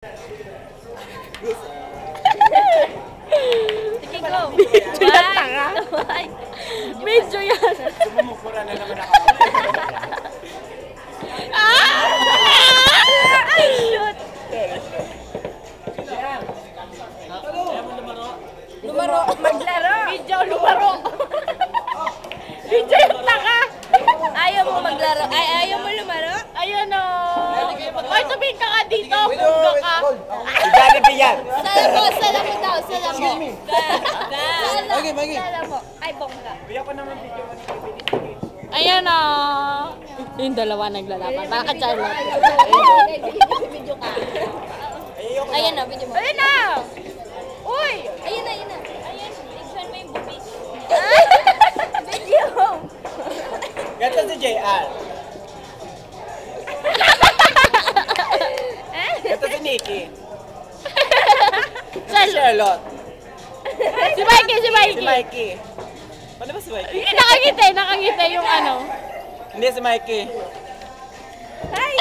Sige, go. Medyo yan, tanga. Medyo yan. Sumumukura na naman ako. Shoot. Lumaro. Maglaro. Medyo lumaro. Medyo yan, tanga. Ayaw mo maglaro. Ay, ayaw mo lumaro? Ayun o. Ay, tumingin ka nga dito. Bungga ka. Jollibee yan. Sala mo daw, sala mo. Excuse me. Sala mo. Ay, bongga. Kuya ko naman video ko ni Ayan o. Yung dalawa naglalaban. Baka Charlotte. Video ka. Ayoko Ayan na, video mo. Ayun na. Uy. Ayun na, ayun na. Ayun, tignan mo yung bubis. Video. Ganito si JR. Ganito si Nikki. Si Charlotte. Si Mikey, si Mikey. Si Mikey. Paano ba si Mikey? Nakangiti yung ano. Hindi si Mikey. Ay!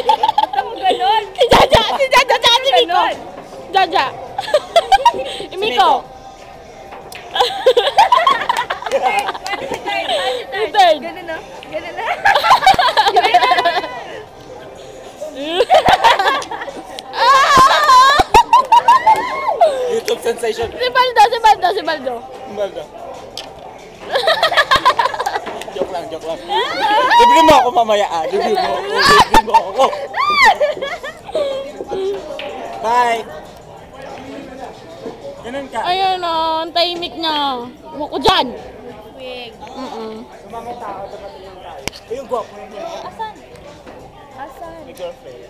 Ba't mo ganon? Si Jaja, tsaka si Miko. Jaja. Miko. Si third. Ganun na. Ganun na. YouTube sensation. Si Baldo. Baldo. Joke lang. Libre mo ako mamaya Libre mo ako. Bye. Ganun ka. Ayun o, ang tahimik niya. Muko dyan. Wig. Mga tao, dumating yung tayo. Yung gwapo yun. Asan? Asan? May girlfriend.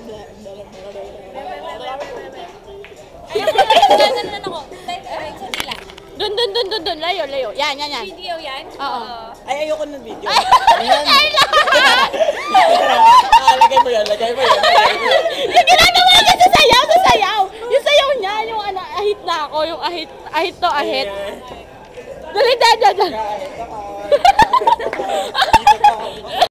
Ganun ako. Sa nila. Dun. Layo. Yan. Video yan? Oo. Ay, ayoko ng video. Ay, Lagay mo yan. yung ginagawa niya sa sayaw. Yung sayaw niya, yung ano, ahit na ako. Yung ahit to ahit. Dali, dyan. Kahit ako.